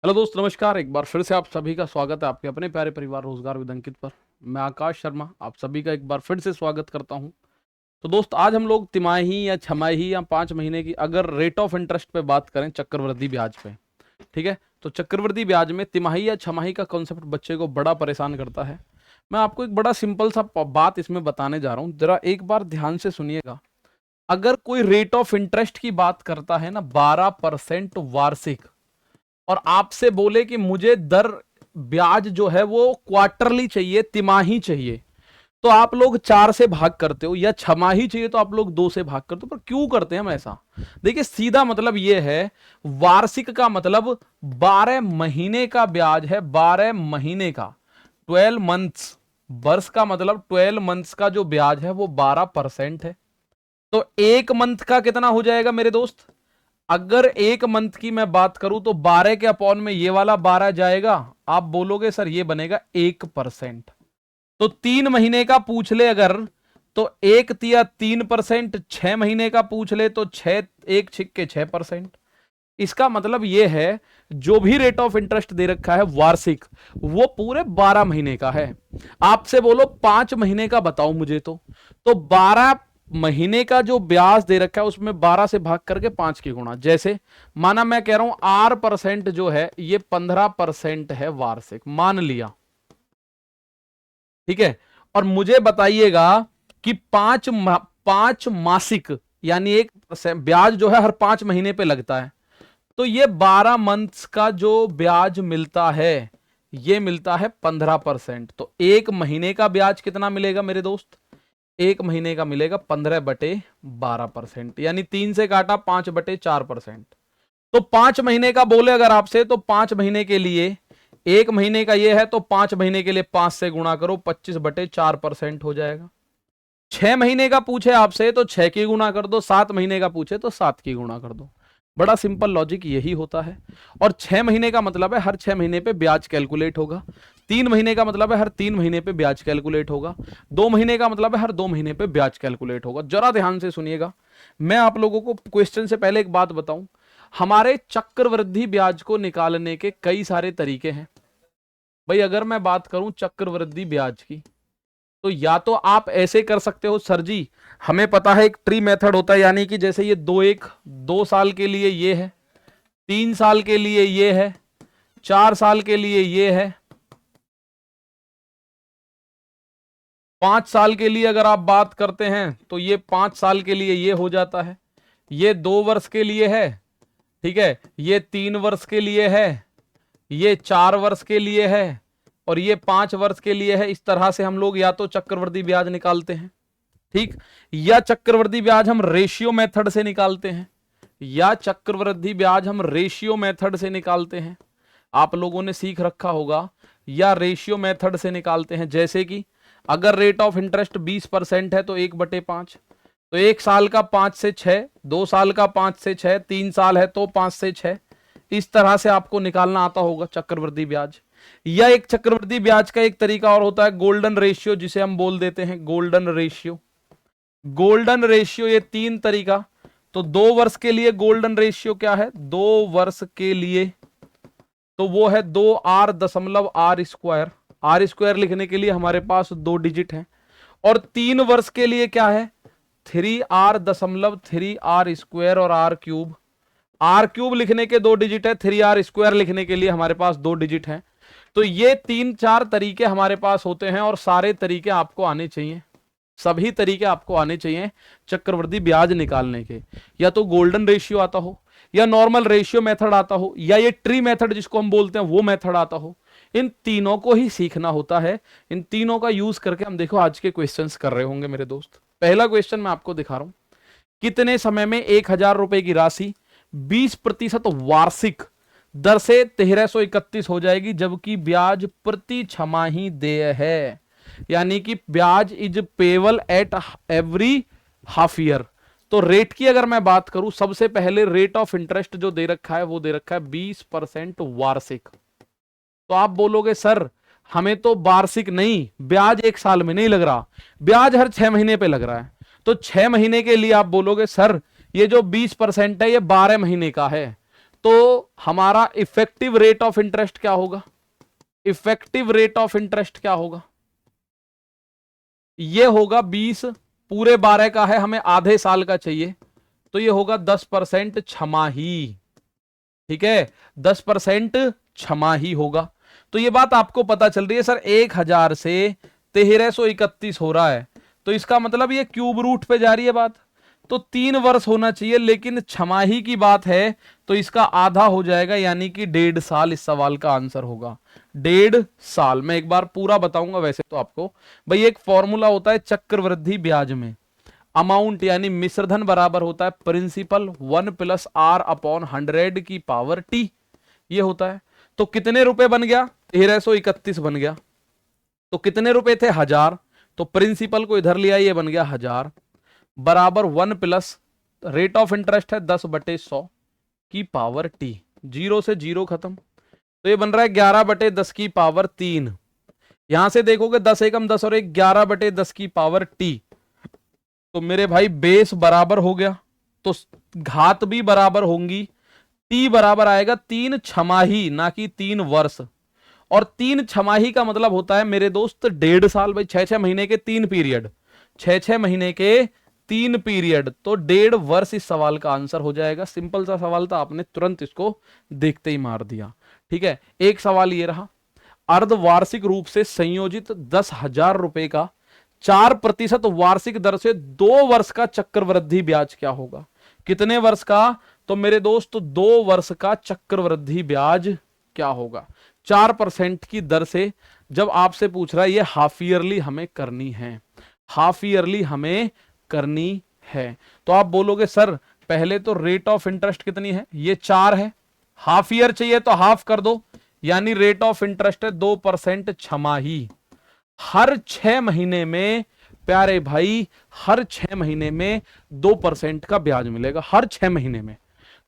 Hello दोस्त, नमस्कार। एक बार फिर से आप सभी का स्वागत है आपके अपने प्यारे परिवार रोजगार विद अंकित पर। मैं आकाश शर्मा आप सभी का एक बार फिर से स्वागत करता हूं। तो दोस्त, आज हम लोग तिमाही या छमाही या 5 महीने की अगर रेट ऑफ इंटरेस्ट पे बात करें, चक्रवृद्धि ब्याज पे, ठीक है। तो चक्रवृद्धि ब्याज में तिमाही या छमाही का कॉन्सेप्ट बच्चे को बड़ा परेशान करता है। मैं आपको एक बड़ा सिंपल सा बात इसमें बताने जा रहा हूँ, जरा एक बार ध्यान से सुनिएगा। अगर कोई रेट ऑफ इंटरेस्ट की बात करता है ना, 12% वार्षिक, और आपसे बोले कि मुझे दर ब्याज जो है वो क्वार्टरली चाहिए, तिमाही चाहिए, तो आप लोग 4 से भाग करते हो, या छमाही चाहिए तो आप लोग 2 से भाग करते हो। पर क्यों करते हैं हम ऐसा? देखिए, सीधा मतलब ये है, वार्षिक का मतलब 12 महीने का ब्याज है, 12 महीने का, 12 मंथ्स। वर्ष का मतलब 12 मंथ्स का जो ब्याज है वो 12% है। तो एक मंथ का कितना हो जाएगा मेरे दोस्त? अगर एक मंथ की मैं बात करूं तो 12 के अपॉन में ये वाला 12 जाएगा। आप बोलोगे सर ये बनेगा 1%। तो 3 महीने का पूछ ले अगर, तो 1 तिया 3%, 6 महीने का पूछ ले तो 6 1 6 इसका मतलब ये है, जो भी रेट ऑफ इंटरेस्ट दे रखा है वार्षिक, वो पूरे 12 महीने का है। आपसे बोलो 5 महीने का बताओ मुझे, तो 12 महीने का जो ब्याज दे रखा है उसमें 12 से भाग करके 5 की गुणा। जैसे माना मैं कह रहा हूं R% जो है ये 15% है वार्षिक, मान लिया, ठीक है। और मुझे बताइएगा कि 5 मासिक, यानी एक ब्याज जो है हर 5 महीने पे लगता है, तो ये 12 मंथ्स का जो ब्याज मिलता है ये मिलता है 15%। तो एक महीने का ब्याज कितना मिलेगा मेरे दोस्त? एक महीने का मिलेगा 15/12%, यानी 3 से काटा 5/4%। तो 5 महीने का बोले अगर आपसे, तो 5 महीने के लिए, एक महीने का ये है तो 5 महीने के लिए 5 से गुणा करो, 25/4% हो जाएगा। 6 महीने का पूछे आपसे तो 6 की गुणा कर दो, 7 महीने का पूछे तो 7 की गुणा कर दो। बड़ा सिंपल लॉजिक यही होता है। और 6 महीने का मतलब है हर 6 महीने पे ब्याज कैलकुलेट होगा। 3 महीने का मतलब है हर 3 महीने पे ब्याज कैलकुलेट होगा। 2 महीने का मतलब है हर 2 महीने पे ब्याज कैलकुलेट होगा। जरा ध्यान से सुनिएगा, मैं आप लोगों को क्वेश्चन से पहले एक बात बताऊं। हमारे चक्रवृद्धि ब्याज को निकालने के कई सारे तरीके हैं। भाई अगर मैं बात करूं चक्रवृद्धि ब्याज की, तो या तो आप ऐसे कर सकते हो, सर जी हमें पता है एक ट्री मेथड होता है, यानी कि जैसे ये 2 साल के लिए ये है, 3 साल के लिए ये है, 4 साल के लिए ये है, 5 साल के लिए अगर आप बात करते हैं तो ये 5 साल के लिए ये हो जाता है, ये 2 वर्ष के लिए है, ठीक है, ये 3 वर्ष के लिए है, ये 4 वर्ष के लिए है, और ये 5 वर्ष के लिए है। इस तरह से हम लोग या तो चक्रवृद्धि ब्याज निकालते हैं, ठीक, या चक्रवृद्धि ब्याज हम रेशियो मेथड से निकालते हैं, या चक्रवृद्धि ब्याज हम रेशियो मेथड से निकालते हैं। आप लोगों ने सीख रखा होगा, या रेशियो मेथड से निकालते हैं। जैसे कि अगर रेट ऑफ इंटरेस्ट 20% है तो 1/5, तो 1 साल का 5 से 6, 2 साल का 5 से 6, 3 साल है तो 5 से 6। इस तरह से आपको निकालना आता होगा चक्रवृद्धि ब्याज। या एक चक्रवृद्धि ब्याज का एक तरीका और होता है गोल्डन रेशियो, जिसे हम बोल देते हैं गोल्डन रेशियो। गोल्डन रेशियो ये 3 तरीका। तो 2 वर्ष के लिए गोल्डन रेशियो क्या है? 2 वर्ष के लिए तो वो है 2R.R²। R² लिखने के लिए हमारे पास 2 डिजिट है। और 3 वर्ष के लिए क्या है? 3R.3R² और R³। R³ लिखने के 2 डिजिट है, 3R² लिखने के लिए हमारे पास 2 डिजिट है। तो ये 3-4 तरीके हमारे पास होते हैं, और सारे तरीके आपको आने चाहिए, सभी तरीके आपको आने चाहिए चक्रवृद्धि ब्याज निकालने के। या तो गोल्डन रेशियो आता हो, या नॉर्मल रेशियो मेथड आता हो, या ये ट्री मेथड जिसको हम बोलते हैं वो मेथड आता हो। इन तीनों को ही सीखना होता है। इन तीनों का यूज करके हम देखो आज के क्वेश्चंस कर रहे होंगे मेरे दोस्त। पहला क्वेश्चन मैं आपको दिखा रहा हूं। कितने समय में 1,000 रुपए की राशि 20% वार्षिक दर से 1331 हो जाएगी, जबकि ब्याज प्रति छमाही देय है, यानी कि ब्याज is payable at every half year. तो रेट की अगर मैं बात करूं, सबसे पहले रेट ऑफ इंटरेस्ट जो दे रखा है वो दे रखा है 20% वार्षिक। तो आप बोलोगे सर हमें तो वार्षिक नहीं, ब्याज 1 साल में नहीं लग रहा, ब्याज हर 6 महीने पे लग रहा है। तो 6 महीने के लिए आप बोलोगे सर ये जो 20% है ये 12 महीने का है, तो हमारा इफेक्टिव रेट ऑफ इंटरेस्ट क्या होगा? इफेक्टिव रेट ऑफ इंटरेस्ट क्या होगा? ये होगा 20, पूरे 12 का है, हमें आधे साल का चाहिए, तो ये होगा 10% छमाही। ठीक है, 10% छमाही होगा। तो ये बात आपको पता चल रही है, सर 1000 से 1331 हो रहा है, तो इसका मतलब ये क्यूब रूट पे जा रही है बात, तो 3 वर्ष होना चाहिए, लेकिन छमाही की बात है तो इसका आधा हो जाएगा, यानी कि 1.5 साल इस सवाल का आंसर होगा। 1.5 साल। मैं एक बार पूरा बताऊंगा वैसे तो आपको। भाई एक फॉर्मूला होता है चक्रवृद्धि ब्याज में, अमाउंट यानी मिश्रधन बराबर होता है प्रिंसिपल 1 + r/100 की पावर t, ये होता है। तो कितने रुपए बन गया? 1331 बन गया। तो कितने रुपए थे? 1000, तो प्रिंसिपल को इधर लिया, ये बन गया 1000 बराबर 1 प्लस रेट ऑफ इंटरेस्ट है 10/100 की पावर टी, 0 से 0 खत्म, तो ये बन रहा है 11/10 की पावर 3। यहां से देखोगे 10 एकम 10 और 1 11/10 की पावर टी, तो मेरे भाई बेस बराबर हो गया, तो घात भी बराबर होंगी। टी बराबर आएगा 3 छमाही, ना कि 3 वर्ष। और 3 छमाही का मतलब होता है मेरे दोस्त 1.5 साल। भाई 6-6 महीने के 3 पीरियड, 6-6 महीने के 3 पीरियड, तो 1.5 वर्ष इस सवाल का आंसर हो जाएगा। सिंपल सा सवाल था, आपने तुरंत इसको देखते ही मार दिया। ठीक है, एक सवाल ये रहा, अर्धवार्षिक रूप से संयोजित 10,000 रुपए का 4% वार्षिक दर से 2 वर्ष का चक्रवृद्धि ब्याज क्या होगा? कितने वर्ष का? तो मेरे दोस्त 2 वर्ष का चक्रवृद्धि ब्याज क्या होगा? 4% की दर से। जब आपसे पूछ रहा है, ये हाफ ईयरली हमें करनी है, हाफ ईयरली हमें करनी है, तो आप बोलोगे सर पहले तो रेट ऑफ इंटरेस्ट कितनी है? ये 4 है, हाफ ईयर चाहिए तो हाफ कर दो, यानी रेट ऑफ इंटरेस्ट है 2% छमाही। हर 6 महीने में प्यारे भाई, हर 6 महीने में 2% का ब्याज मिलेगा, हर 6 महीने में।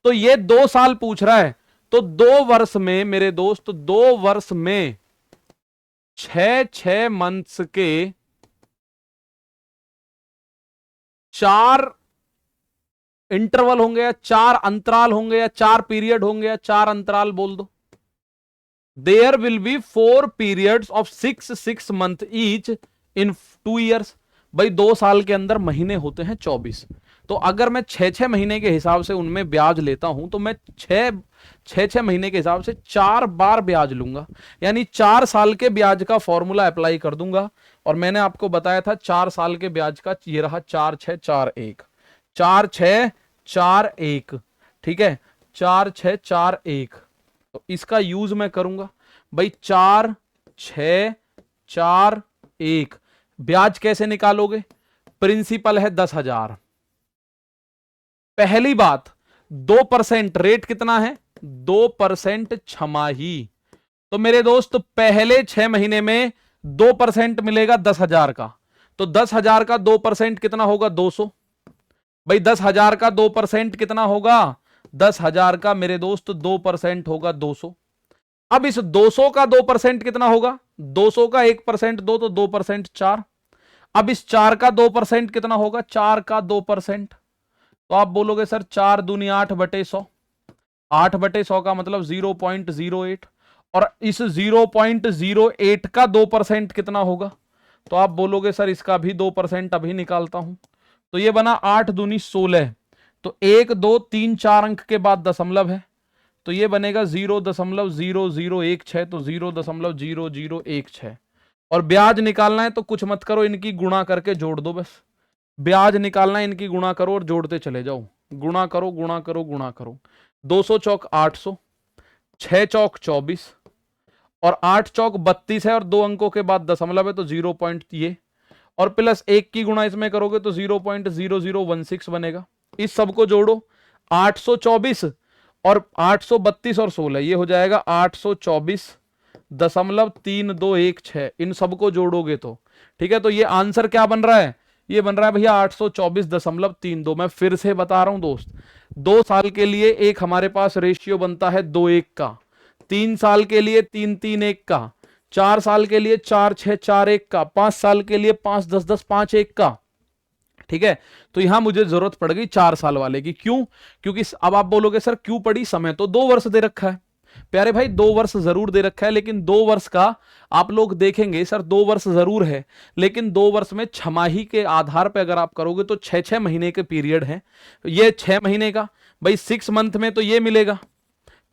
तो ये 2 साल पूछ रहा है, तो 2 वर्ष में मेरे दोस्त, 2 वर्ष में 6 मंथ्स के 4 इंटरवल होंगे, या 4 अंतराल होंगे, या 4 पीरियड होंगे, या 4 अंतराल बोल दो। There will be 4 periods of 6 month each in 2 years. भाई 2 साल के अंदर महीने होते हैं 24, तो अगर मैं 6-6 महीने के हिसाब से उनमें ब्याज लेता हूं, तो मैं 6 महीने के हिसाब से 4 बार ब्याज लूंगा, यानी 4 साल के ब्याज का फॉर्मूला अप्लाई कर दूंगा। और मैंने आपको बताया था 4 साल के ब्याज का, ये रहा 4-6-4-1, 4-6-4-1। ठीक है, 4-6-4-1, तो इसका यूज मैं करूंगा। भाई 4-6-4-1, ब्याज कैसे निकालोगे? प्रिंसिपल है 10,000। पहली बात 2% रेट कितना है? 2% छमाही। तो मेरे दोस्त पहले 6 महीने में 2% मिलेगा 10,000 का, तो 10,000 का 2% कितना होगा? 200। भाई 10,000 का 2% कितना होगा? 10,000 का मेरे दोस्त 2% होगा 200। अब इस 200 का 2% कितना होगा? 200 का 1% 2, तो 2% 4। अब इस 4 का 2% कितना होगा? 4 का 2%, तो आप बोलोगे सर 4 दूनी 8/100, 8/100 का मतलब 0.08, और इस 0.08 का 2% कितना होगा? तो आप बोलोगे सर इसका भी 2% अभी निकालता हूं, तो ये बना 8 दूनी 16, तो 1 2 3 4 अंक के बाद दशमलव है, तो ये बनेगा 0.0016, तो 0.0016। और ब्याज निकालना है तो कुछ मत करो, इनकी गुणा करके जोड़ दो बस। ब्याज निकालना है, इनकी गुणा करो और जोड़ते चले जाओ, गुणा करो गुणा करो गुणा करो। 200 चौक 800, 6 चौक 24, और 8 चौक 32 है, और 2 अंकों के बाद दशमलव है, तो 0 पॉइंट ये, और प्लस 1 की गुणा इसमें करोगे तो 0.0016 बनेगा। इस सबको जोड़ो, 824 और 832 और 16, ये हो जाएगा 824.3216। इन सबको जोड़ोगे तो ठीक है, तो ये आंसर क्या बन रहा है? ये बन रहा है भैया 824.32। मैं फिर से बता रहा हूं दोस्त, 2 साल के लिए एक हमारे पास रेशियो बनता है 2:1 का, 3 साल के लिए 3:3:1 का, 4 साल के लिए 4-6-4-1 का, 5 साल के लिए 5-10-10-5-1 का। ठीक है। तो यहां मुझे जरूरत पड़ गई 4 साल वाले की। क्यों? क्योंकि अब आप बोलोगे सर क्यों पड़ी, समय तो 2 वर्ष दे रखा है। प्यारे भाई 2 वर्ष जरूर दे रखा है, लेकिन 2 वर्ष का आप लोग देखेंगे सर 2 वर्ष जरूर है, लेकिन 2 वर्ष में छमाही के आधार पे अगर आप करोगे तो 6-6 महीने के पीरियड है। ये 6 महीने का भाई 6 मंथ में तो ये मिलेगा,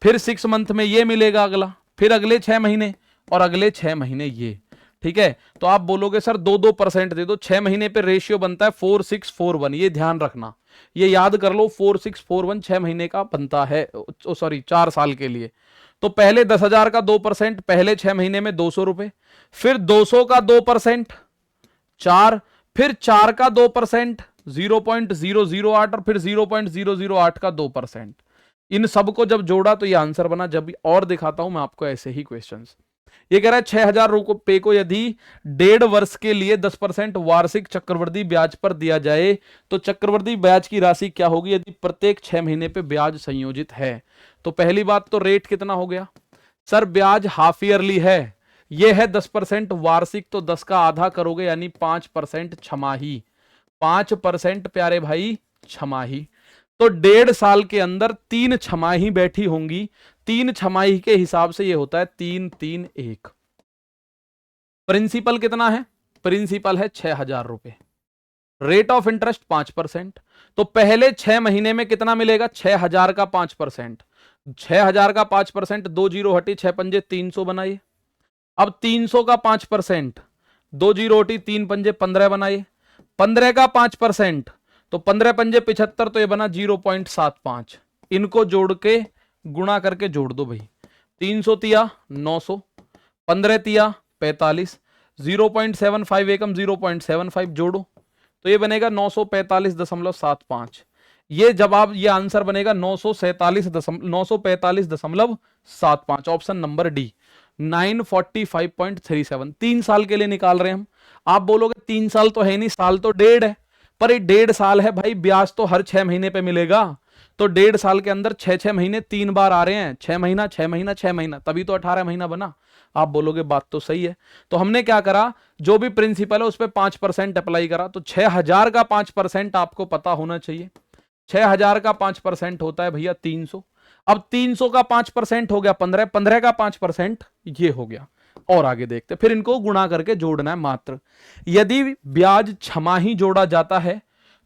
फिर 6 मंथ में ये मिलेगा अगला, फिर अगले 6 महीने और अगले 6 महीने ये। ठीक है। तो आप बोलोगे सर 2-2% दे दो, 6 महीने पे रेशियो बनता है 4641, ये ध्यान रखना, ये याद कर लो 4641 6 महीने का बनता है, सॉरी 4 साल के लिए। तो पहले 10,000 का 2%, पहले 6 महीने में 200 रुपए, फिर 200 का 2% 4, फिर 4 का 2% 0.008 और फिर 0.008 का 2%। इन सबको जब जोड़ा तो ये आंसर बना। जब और दिखाता हूं मैं आपको ऐसे ही क्वेश्चंस। ये कह रहा है 6,000 रुपए को यदि 1.5 वर्ष के लिए 10% वार्षिक चक्रवृद्धि ब्याज पर दिया जाए तो चक्रवृद्धि ब्याज की राशि क्या होगी यदि प्रत्येक 6 महीने पे ब्याज संयोजित है। तो पहली बात तो रेट कितना हो गया सर, ब्याज हाफ ईयरली है, ये है 10% वार्षिक, तो 10 का आधा करोगे यानी 5% छमाही, 5% प्यारे भाई छमाही। तो 1.5 साल के अंदर 3 छमाही बैठी होंगी, 3 छमाही के हिसाब से ये होता है 3-3-1। प्रिंसिपल कितना है? प्रिंसिपल है 6,000 रुपए, रेट ऑफ इंटरेस्ट 5%। तो पहले 6 महीने में कितना मिलेगा? 6,000 का 5%, 6,000 का 5%, 2 जीरो हटी 6 पंजे 300 बनाइए। अब 300 का 5%, 2 जीरो हटी 3 पंजे 15 बनाइए। 15 का 5%, तो 15 पंजे 75, तो ये बना 0.75। इनको जोड़ के गुणा करके जोड़ दो भाई, 300 तिया 900, 15 तिया 45, 0.75 एकम 0.75 जोड़ो तो ये बनेगा 945.75। ये जवाब, ये आंसर बनेगा 945.75। Option number D 945.37। 3 साल के लिए निकाल रहे हैं हम। आप बोलोगे 3 साल तो है नहीं, साल तो 1.5 है, पर ये 1.5 साल है भाई, ब्याज तो हर 6 महीने पे मिलेगा। तो 1.5 साल के अंदर 6-6 महीने 3 बार आ रहे हैं, 6 महीना 6 महीना 6 महीना, तभी तो 18 महीना बना। आप बोलोगे बात तो सही है। तो हमने क्या करा, जो भी प्रिंसिपल है उस पर 5% अप्लाई करा। तो 6,000 का 5% आपको पता होना चाहिए। 6,000 का 5% होता है भैया 300। अब 300 का 5% हो गया 15, 15 का 5% ये हो गया। और आगे देखते, फिर इनको गुणा करके जोड़ना है मात्र। यदि ब्याज छमाही जोड़ा जाता है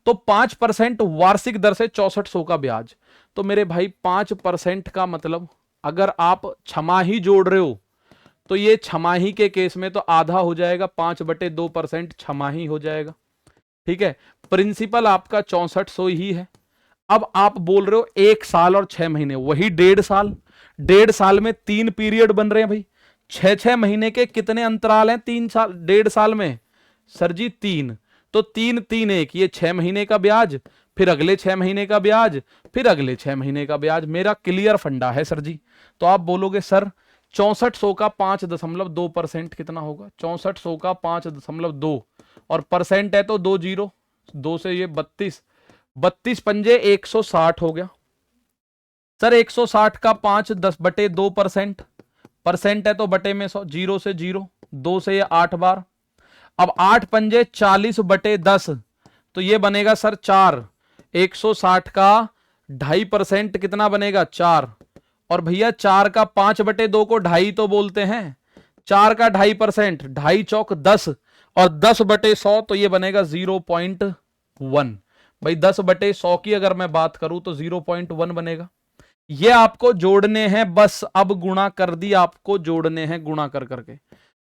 तो 5% वार्षिक दर से 6400 का ब्याज। तो मेरे भाई 5% का मतलब अगर आप छमाही जोड़ रहे हो तो ये छमाही के केस में तो आधा हो जाएगा, 5/2% छमाही हो जाएगा। ठीक है। प्रिंसिपल आपका 6400 ही है। अब आप बोल रहे हो 1 साल और 6 महीने, वही 1.5 साल। 1.5 साल में 3 पीरियड बन रहे हैं भाई। 6-6 महीने के कितने अंतराल हैं 3 साल 1.5 साल में? सर जी 3। तो 3-3-1, ये 6 महीने का ब्याज, फिर अगले 6 महीने का ब्याज, फिर अगले 6 महीने का ब्याज। मेरा क्लियर फंडा है सर जी। तो आप बोलोगे सर 6400 का 5.2% कितना होगा? 6400 का 5.2 और परसेंट है तो 2 जीरो, 2 से ये 32, 32 पंजे 160 हो गया। सर 160 का 5/10/2%, परसेंट है तो बटे में 100, 0 से 0, 2 से ये 8 बार। अब 8 पंजे 40/10, तो ये बनेगा सर 4। 160 का 2.5% कितना बनेगा? 4। और भैया 4 का 5/2 को 2.5 तो बोलते हैं। 4 का 2.5%, 2.5 चौक 10 और 10/100, तो ये बनेगा 0.1। भाई 10/100 की अगर मैं बात करूं तो 0.1 बनेगा। ये आपको जोड़ने हैं बस, अब गुणा कर दी, आपको जोड़ने हैं गुणा कर करके।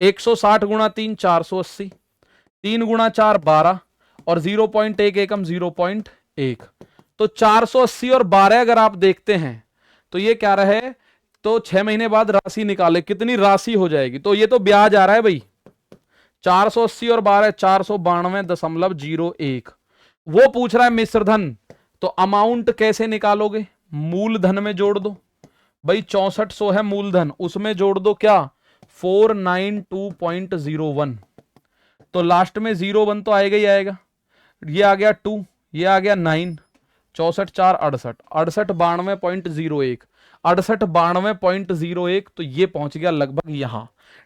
160 गुणा 3 480, 3 गुणा 4 12 और 0.1 एकम 0.1। तो 480 और 12 अगर आप देखते हैं तो ये क्या रहे, तो 6 महीने बाद राशि निकाले, कितनी राशि हो जाएगी? तो ये तो ब्याज आ रहा है भाई, 480 और 12 492.01। वो पूछ रहा है मिश्र धन, तो अमाउंट कैसे निकालोगे? मूलधन में जोड़ दो भाई, 6400 है मूलधन, उसमें जोड़ दो क्या? 492.01। तो लास्ट में 01 तो आएगा ही आएगा। ये आ गया 2, ये आ गया 9, 64 4 68, 68 92.01, 68 92.01, तो ये पहुंच गया लगभग यहां।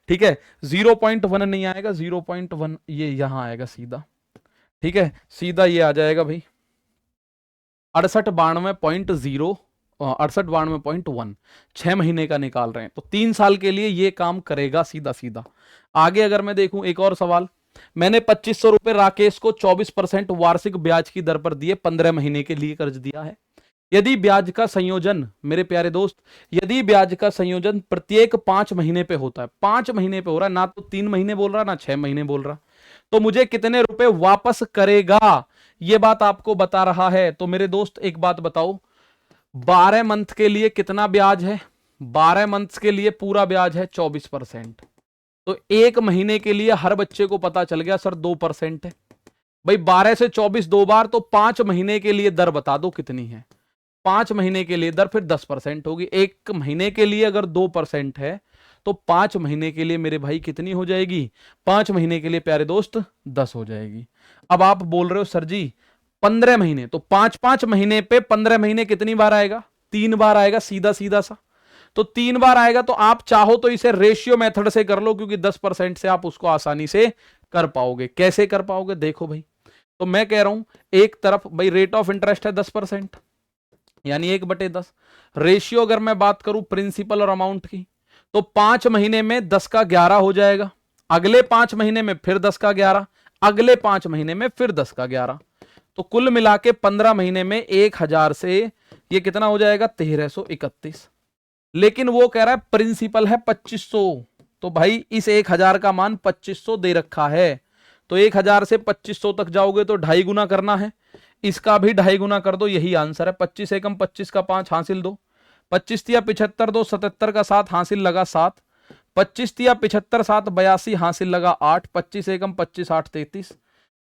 ठीक है। 0.1 नहीं आएगा, 0.1 ये यहां आएगा सीधा। ठीक है, सीधा ये आ जाएगा भाई 6892.0, 6892.1, 6 महीने का निकाल रहे हैं तो 3 साल के लिए ये काम करेगा सीधा सीधा। आगे अगर मैं देखूं एक और सवाल, मैंने 2500 रुपए राकेश को 24% वार्षिक ब्याज की दर पर दिए, 15 महीने के लिए कर्ज दिया है। यदि ब्याज का संयोजन, मेरे प्यारे दोस्त, यदि ब्याज का संयोजन प्रत्येक 5 महीने पे होता है, 5 महीने पे हो रहा है, ना तो 3 महीने बोल रहा ना 6 महीने बोल रहा, तो मुझे कितने रुपए वापस करेगा ये बात आपको बता रहा है। तो मेरे दोस्त एक बात बताओ, 12 मंथ के लिए कितना ब्याज है? 12 मंथ के लिए पूरा ब्याज है 24%। तो एक महीने के लिए हर बच्चे को पता चल गया सर 2% है। भाई 12 से 24 दो बार, तो 5 महीने के लिए दर बता दो कितनी है। 5 महीने के लिए दर फिर 10% होगी। एक महीने के लिए अगर 2% है तो 5 महीने के लिए मेरे भाई कितनी हो जाएगी? 5 महीने के लिए प्यारे दोस्त 10 हो जाएगी। अब आप बोल रहे हो सर जी 15 महीने, तो 5-5 महीने पे 15 महीने कितनी बार आएगा? 3 बार आएगा, सीधा सीधा सा। तो 3 बार आएगा, तो आप चाहो तो इसे रेशियो मेथड से कर लो, क्योंकि 10% से आप उसको आसानी से कर पाओगे। कैसे कर पाओगे? देखो भाई, तो मैं कह रहा हूं एक तरफ भाई रेट ऑफ इंटरेस्ट है 10%, यानी 1/10। रेशियो अगर मैं बात करूं प्रिंसिपल और अमाउंट की, तो 5 महीने में 10 का 11 हो जाएगा, अगले 5 महीने में फिर 10 का 11, अगले 5 महीने में फिर 10 का 11, तो कुल मिला के 15 महीने में 1000 से ये कितना हो जाएगा? 1331। लेकिन वो कह रहा है प्रिंसिपल है 2500, तो भाई इस 1000 का मान 2500 दे रखा है, तो 1000 से 2500 तक जाओगे तो 2.5 गुना करना है, इसका भी 2.5 गुना कर दो, यही आंसर है। 25 एकम 25 का 5 हासिल 2, 25 तिया 75 2, 77 का 7 हासिल लगा 7, 25 तिया 75 7 82 हासिल लगा 8, 25 एकम 25 8 33,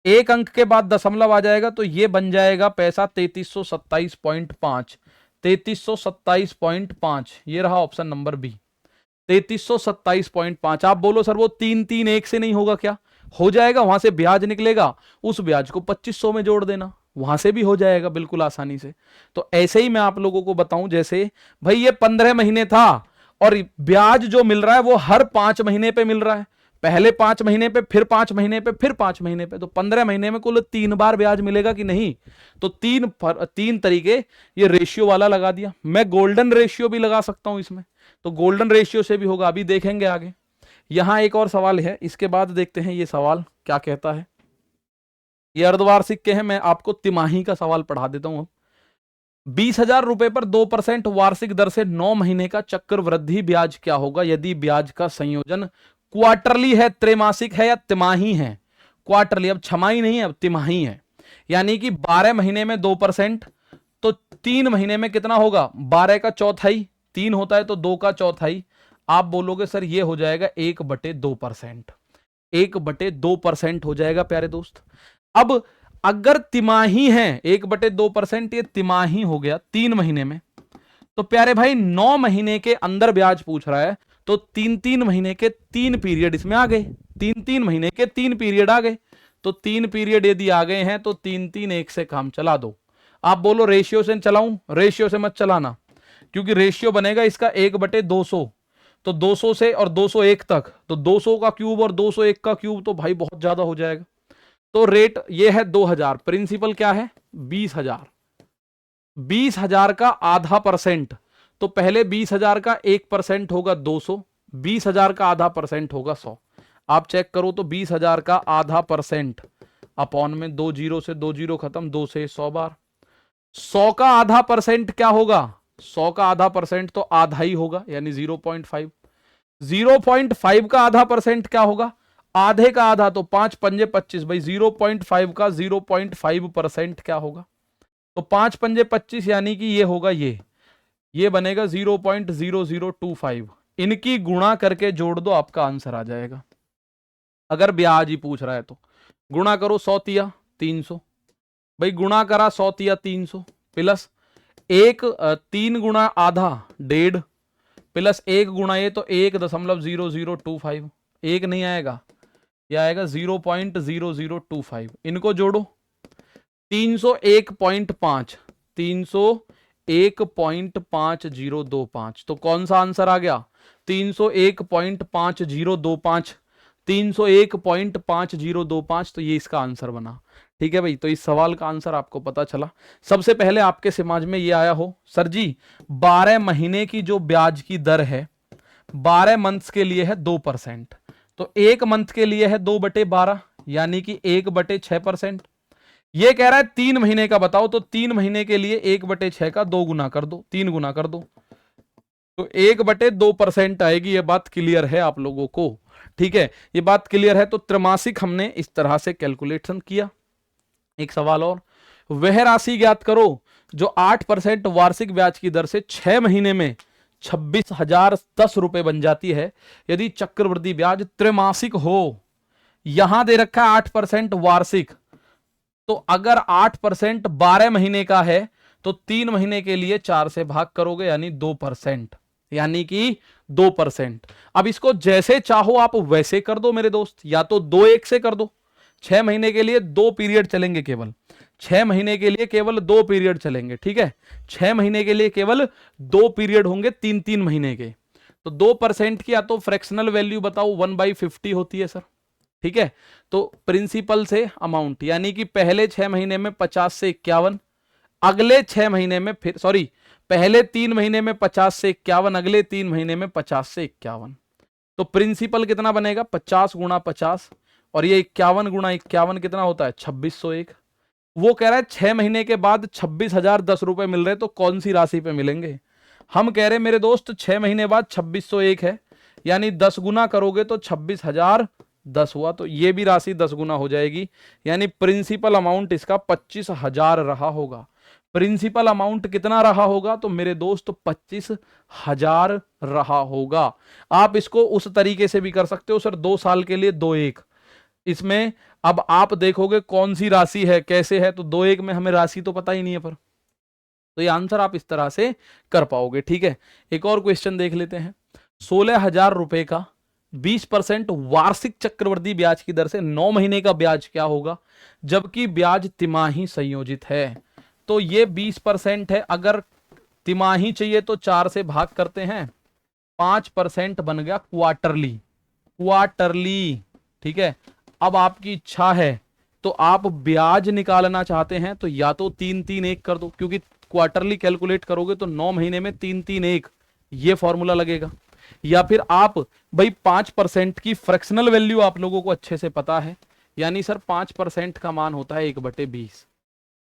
एक अंक के बाद दशमलव आ जाएगा तो ये बन जाएगा पैसा 3327.5, 3327.5, ये रहा ऑप्शन नंबर बी 3327.5। आप बोलो सर वो 331 से नहीं होगा क्या? हो जाएगा, वहां से ब्याज निकलेगा, उस ब्याज को 2500 में जोड़ देना, वहां से भी हो जाएगा बिल्कुल आसानी से। तो ऐसे ही मैं आप लोगों को बताऊं, जैसे भाई ये 15 महीने था और ब्याज जो मिल रहा है वो हर 5 महीने पे मिल रहा है, पहले 5 महीने पे, फिर 5 महीने पे, फिर 5 महीने पे, तो 15 महीने में कुल 3 बार ब्याज मिलेगा कि नहीं? तो तीन तरीके ये रेशियो वाला लगा दिया। मैं गोल्डन रेशियो भी लगा सकता हूं इसमें, तो गोल्डन रेशियो से भी होगा, अभी देखेंगे आगे। यहां एक और सवाल है, इसके बाद देखते हैं ये सवाल क्या कहता है। ये अर्धवार्षिक के हैं, मैं आपको तिमाही का सवाल पढ़ा देता हूं। 20,000 रुपए पर 2% वार्षिक दर से 9 महीने का चक्रवृद्धि ब्याज क्या होगा यदि ब्याज का संयोजन क्वार्टरली है, त्रैमासिक है या तिमाही है? क्वार्टरली, अब छमाही नहीं है, अब तिमाही है। यानी कि 12 महीने में 2%, तो 3 महीने में कितना होगा? 12 का चौथाई, 3 होता है तो 2 का चौथाई। आप बोलोगे सर ये हो जाएगा 1/2%, 1/2% हो जाएगा प्यारे दोस्त। अब अगर तिमाही है 1/2%, ये तिमाही हो गया 3 महीने में, तो प्यारे भाई 9 महीने के अंदर ब्याज पूछ रहा है, तो 3-3 महीने के 3 पीरियड इसमें आ गए, 3-3 महीने के 3 पीरियड आ गए, तो 3 पीरियड यदि आ गए हैं तो 3-3-1 से काम चला दो। आप बोलो रेशियो से चलाऊं? रेशियो से मत चलाना, क्योंकि रेशियो बनेगा इसका 1/200, तो 200 से और 201 तक, तो 200 का क्यूब और 201 का क्यूब तो भाई बहुत ज्यादा हो जाएगा। तो रेट ये है 2000, प्रिंसिपल क्या है? 20,000, 20,000 का आधा परसेंट, तो पहले 20,000 का 1% होगा 200, 20,000 का आधा परसेंट होगा 100। आप चेक करो तो 20,000 का आधा परसेंट अपॉन में 2 जीरो से 2 जीरो खत्म, 2 से 100 बार। 100 का आधा परसेंट क्या होगा? 100 का आधा परसेंट तो आधा ही होगा, यानी 0.5। 0.5 का आधा परसेंट क्या होगा? आधे का आधा, तो 5 पंजे 25, भाई 0.5 का 0.5% क्या होगा? तो 5 पंजे 25, यानी कि ये होगा ये बनेगा 0.0025। इनकी गुणा करके जोड़ दो, आपका आंसर आ जाएगा। अगर ब्याज ही पूछ रहा है तो गुणा करो, 100 तिया 300, भाई गुणा करा 100 तिया 300, प्लस 3 गुणा आधा 1.5, प्लस 1 गुणा ये, तो 1.0025, एक नहीं आएगा, यह आएगा 0.0025। इनको जोड़ो, 301.5, 301.5025, तो कौन सा आंसर आ गया? 301.5025, 301.5025, तो ये इसका आंसर बना। ठीक है भाई, तो इस सवाल का आंसर आपको पता चला। सबसे पहले आपके समाज में ये आया हो, सर जी 12 महीने की जो ब्याज की दर है 12 मंथ्स के लिए है 2%, तो एक मंथ के लिए है 2/12 यानी कि 1/6%। ये कह रहा है 3 महीने का बताओ, तो 3 महीने के लिए 1/6 का 2 गुना कर दो, 3 गुना कर दो, तो 1/2% आएगी। ये बात क्लियर है आप लोगों को? ठीक है, ये बात क्लियर है। तो त्रैमासिक हमने इस तरह से कैलकुलेशन किया। एक सवाल और, वह राशि ज्ञात करो जो 8% वार्षिक ब्याज की दर से 6 महीने में 26,010 रुपए बन जाती है यदि चक्रवृद्धि ब्याज त्रैमासिक हो। यहां दे रखा है 8% वार्षिक, तो अगर 8% 12 महीने का है तो 3 महीने के लिए 4 से भाग करोगे यानी 2%, यानी कि 2%। अब इसको जैसे चाहो आप वैसे कर दो मेरे दोस्त, या तो 2-1 से कर दो। 6 महीने के लिए 2 पीरियड चलेंगे, केवल 6 महीने के लिए केवल 2 पीरियड चलेंगे। ठीक है, 6 महीने के लिए केवल 2 पीरियड होंगे 3-3 महीने के। तो 2% की या तो फ्रैक्शनल वैल्यू बताओ 1/50 होती है सर। ठीक है, तो प्रिंसिपल से अमाउंट यानी कि पहले 6 महीने में 50 से 51, अगले 6 महीने में फिर सॉरी पहले 3 महीने में 50 से 51, अगले 3 महीने में 50 से 51। तो प्रिंसिपल कितना बनेगा 50 गुणा 50, और ये 51 गुणा 51 कितना होता है 2601। वो कह रहा है 6 महीने के बाद 26,010 रुपए मिल रहे, तो कौन सी राशि पे मिलेंगे? हम कह रहे मेरे दोस्त 6 महीने बाद 2601 है, यानी 10 गुना करोगे तो 26,010 हुआ, तो ये भी राशि 10 गुना हो जाएगी, यानी प्रिंसिपल अमाउंट इसका 25,000 रहा होगा। प्रिंसिपल अमाउंट कितना रहा होगा? तो मेरे दोस्त 25,000 रहा होगा। आप इसको उस तरीके से भी कर सकते हो सर, 2 साल के लिए 2-1। इसमें अब आप देखोगे कौन सी राशि है कैसे है, तो 2-1 में हमें राशि तो पता ही नहीं है पर, तो ये आंसर आप इस तरह से कर पाओगे। ठीक है, एक और क्वेश्चन देख लेते हैं। 16,000 रुपए का 20% वार्षिक चक्रवृद्धि ब्याज की दर से 9 महीने का ब्याज क्या होगा जबकि ब्याज तिमाही संयोजित है? तो ये 20% है, अगर तिमाही चाहिए तो 4 से भाग करते हैं, 5% बन गया क्वार्टरली, क्वार्टरली। ठीक है, अब आपकी इच्छा है तो आप ब्याज निकालना चाहते हैं तो या तो 3-3-1 कर दो, क्योंकि क्वार्टरली कैलकुलेट करोगे तो 9 महीने में 3-3-1 ये फॉर्मूला लगेगा, या फिर आप भाई 5% की फ्रैक्शनल वैल्यू आप लोगों को अच्छे से पता है, यानी सर 5% का मान होता है 1/20,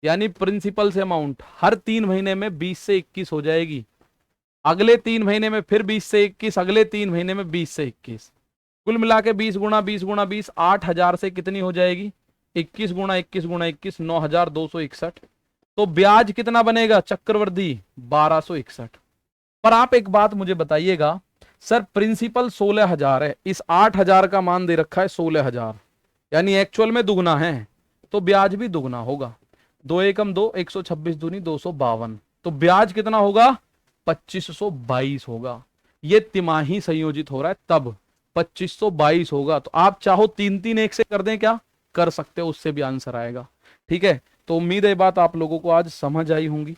यानी प्रिंसिपल से अमाउंट हर 3 महीने में 20 से 21 हो जाएगी, अगले 3 महीने में फिर 20 से 21, अगले 3 महीने में 20 से 21, कुल मिला के 20 गुणा 20 गुणा 20 8,000 से कितनी हो जाएगी 21 गुणा 21 गुणा 21 9,261। तो ब्याज कितना बनेगा चक्रवृद्धि 1261। पर आप एक बात मुझे बताइएगा, सर प्रिंसिपल 16,000 है, इस 8,000 का मान दे रखा है 16,000, यानी एक्चुअल में दुगना है, तो ब्याज भी दुगना होगा। 2 एकम 2, 126 दूनी 252, तो ब्याज कितना होगा 2522 होगा। ये तिमाही संयोजित हो रहा है तब 2522 होगा। तो आप चाहो 3-3-1 से कर दें, क्या कर सकते हो, उससे भी आंसर आएगा। ठीक है, तो उम्मीद है बात आप लोगों को आज समझ आई होंगी।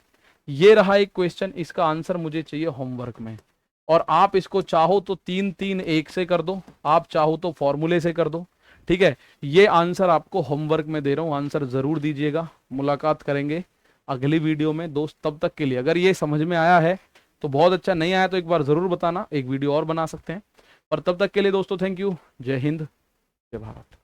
ये रहा एक क्वेश्चन, इसका आंसर मुझे चाहिए होमवर्क में, और आप इसको चाहो तो 3-3-1 से कर दो, आप चाहो तो फॉर्मूले से कर दो। ठीक है, ये आंसर आपको होमवर्क में दे रहा हूं, आंसर जरूर दीजिएगा। मुलाकात करेंगे अगली वीडियो में दोस्त, तब तक के लिए अगर ये समझ में आया है तो बहुत अच्छा, नहीं आया तो एक बार जरूर बताना, एक वीडियो और बना सकते हैं। और तब तक के लिए दोस्तों थैंक यू, जय हिंद, जय भारत।